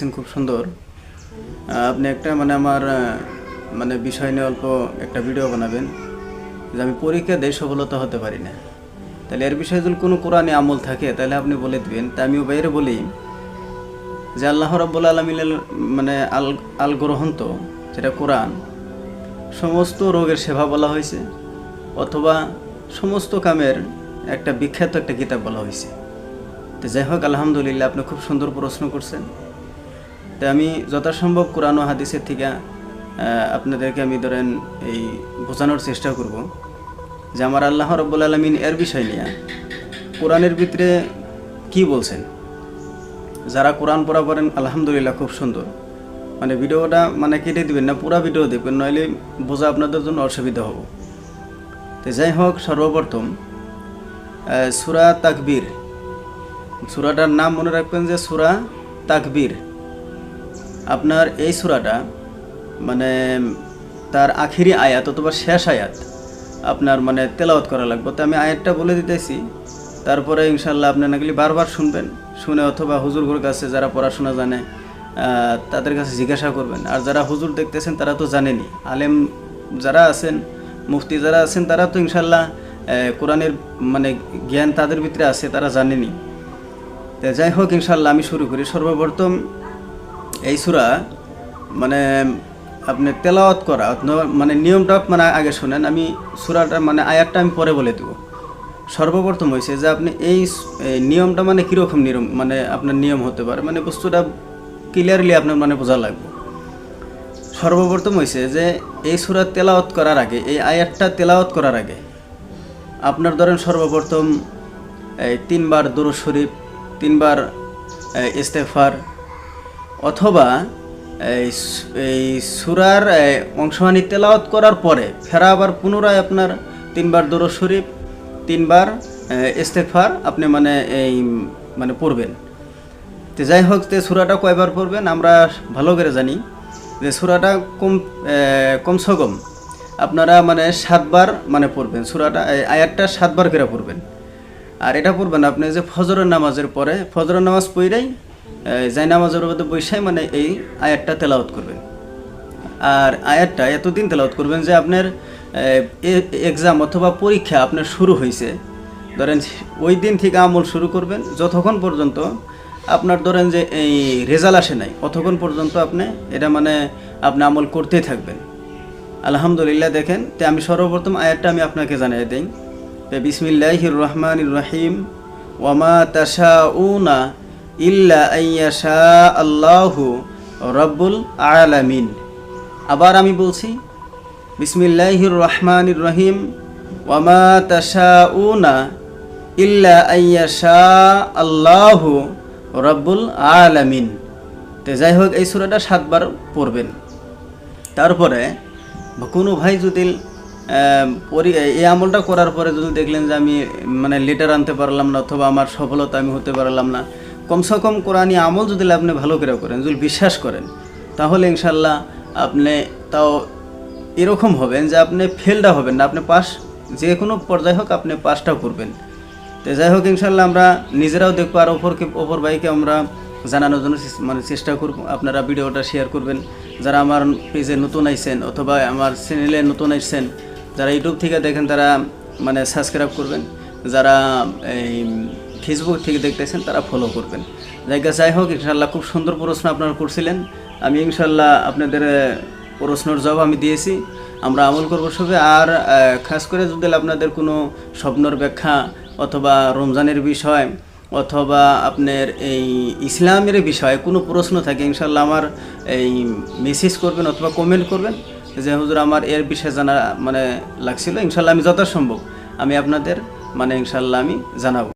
দিয়েছেন, খুব সুন্দর। আপনি একটা মানে আমার মানে বিষয় নিয়ে অল্প একটা ভিডিও বানাবেন যে আমি পরীক্ষা দিয়ে সফলতা হতে পারি না। তাহলে এর বিষয়ে যদি কোনো কোরআনে আমল থাকে তাহলে আপনি বলে দিবেন। তা আমি বাইরে বলি যে আল্লাহ রাব্বুল আলামিনের মানে আল গ্রন্থ যেটা কোরআন, সমস্ত রোগের সেবা বলা হয়েছে, অথবা সমস্ত কামের একটা বিখ্যাত একটা কিতাব বলা হয়েছে। তো যাই হোক, আলহামদুলিল্লাহ, আপনি খুব সুন্দর প্রশ্ন করছেন। তো আমি যথাসম্ভব কোরআন ও হাদিসের থেকে আপনাদেরকে আমি ধরেন এই বোঝানোর চেষ্টা করব যে আমার আল্লাহ রাব্বুল আলামিন এর বিষয় নিয়ে কোরআনের ভিতরে কি বলছেন। যারা কোরআন পড়া পড়েন আলহামদুলিল্লাহ খুব সুন্দর, মানে ভিডিওটা মানে কেটে দিবেন না, পুরো ভিডিও দেখবেন, নইলে বোঝা আপনাদের জন্য অসুবিধা হবে। তো যাই হোক, সর্বপ্রথম সূরা তাকবীর, সূরাটার নাম মনে রাখবেন যে সূরা তাকবীর। আপনার এই সূরাটা মানে তার আখিরি আয়াত অথবা শেষ আয়াত আপনার মানে তেলাওয়াত করা লাগবে। তো আমি আয়াতটা বলে দিতেছি, তারপরে ইনশাল্লাহ আপনি নাকি বারবার শুনবেন, শুনে অথবা হুজুরগুলোর কাছে যারা পড়াশোনা জানে তাদের কাছে জিজ্ঞাসা করবেন। আর যারা হুজুর দেখতেছেন তারা তো জানেনই, আলেম যারা আছেন, মুফতি যারা আছেন তারা তো ইনশাল্লাহ কোরআনের মানে জ্ঞান তাদের ভিতরে আছে, তারা জানেনই। তো যাই হোক, ইনশাল্লাহ আমি শুরু করি। সর্বপ্রথম এই সূরা মানে আপনি তেলাওয়াত করা মানে নিয়মটা মানে আগে শুনেন, আমি সূরাটা মানে আয়াতটা আমি পরে বলে দেব। সর্বপ্রথম হয়েছে যে আপনি এই নিয়মটা মানে কীরকম নিয়ম মানে আপনার নিয়ম হতে পারে, মানে বস্তুটা ক্লিয়ারলি আপনার মানে বোঝা লাগবে। সর্বপ্রথম হয়েছে যে এই সূরা তেলাওয়াত করার আগে, এই আয়াতটা তেলাওয়াত করার আগে আপনার ধরেন সর্বপ্রথম 3 বার দুরূদ শরীফ, 3 বার ইস্তেগফার, অথবা এই সূরার অংশহানি তেলাওয়াত করার পরে ফেরা আবার পুনরায় আপনার 3 বার দুরূদ শরীফ, 3 বার ইস্তেগফার আপনি মানে এই মানে পড়বেন। তো যাই হোক, তো সূরাটা কয়বার পড়বেন আমরা ভালো করে জানি যে সূরাটা কমসে কম আপনারা মানে 7 বার মানে পড়বেন। সূরাটা আয়াতটা 7 বার করে পড়বেন। আর এটা পড়বেন আপনি যে ফজরের নামাজের পরে, ফজরের নামাজ পড়েই যাই নামাজের মধ্যে বৈশাই মানে এই আয়াতটা তেলাওয়াত করবেন। আর আয়াতটা এতদিন তেলাওয়াত করবেন যে আপনার এক্সাম অথবা পরীক্ষা আপনার শুরু হয়েছে, ধরেন ওই দিন থেকে আমল শুরু করবেন যতক্ষণ পর্যন্ত আপনার ধরেন যে এই রেজাল্ট আসে নাই, ততক্ষণ পর্যন্ত আপনি এটা মানে আপনি আমল করতেই থাকবেন। আলহামদুলিল্লাহ। দেখেন, তো আমি সর্বপ্রথম আয়াতটা আমি আপনাকে জানিয়ে দিই। বিসমিল্লাহির রহমানির রহিম, ওয়ামা তাশাউনা ইল্লা আইয়াশা আল্লাহু রাব্বুল আলামিন। আবার আমি বলছি, বিসমিল্লাহির রহমানির রহিম, ওয়ামা তাশাউনা ইল্লা আইয়াশা আল্লাহু রাব্বুল আলামিন। তো যাই হোক, এই সূরাটা 7 বার পড়বেন। তারপরে কোনো ভাই যদি এই আমলটা করার পরে যদি দেখলেন যে আমি মানে লেটার আনতে পারলাম না অথবা আমার সফলতা আমি হতে পারলাম না, কমসে কম কোরআনী আমল যদি আপনি ভালো করে করেন, যদি বিশ্বাস করেন, তাহলে ইনশাল্লাহ আপনি তাও এরকম হবেন যে আপনি ফেলটা হবেন না, আপনি পাস, যে কোনো পর্যায়ে হোক আপনি পাসটাও করবেন। তো যাই হোক, ইনশাল্লাহ আমরা নিজেরাও দেখবো আর অপর ভাইকে আমরা জানানোর জন্য মানে চেষ্টা করব। আপনারা ভিডিওটা শেয়ার করবেন। যারা আমার পেজে নতুন আইছেন অথবা আমার চ্যানেলে নতুন আইছেন, যারা ইউটিউব থেকে দেখেন তারা মানে সাবস্ক্রাইব করবেন, যারা এই ফেসবুক থেকে দেখতেছেন তারা ফলো করবেন। যাই হোক, ইনশাল্লাহ খুব সুন্দর প্রশ্ন আপনারা করছিলেন। আমি ইনশাল্লাহ আপনাদের প্রশ্নের জবাব আমি দিয়েছি, আমরা আমল করবো সবে। আর খাস করে যদি আপনাদের কোনো স্বপ্নের ব্যাখ্যা অথবা রমজানের বিষয় অথবা আপনার এই ইসলামের বিষয়ে কোনো প্রশ্ন থাকে, ইনশাল্লাহ আমার এই মেসেজ করবেন অথবা কমেন্ট করবেন যে হুজুর আমার এর বিষয়ে জানা মানে লাগছিল। ইনশাল্লাহ আমি যথাসম্ভব আমি আপনাদের মানে ইনশাল্লাহ আমি জানাবো।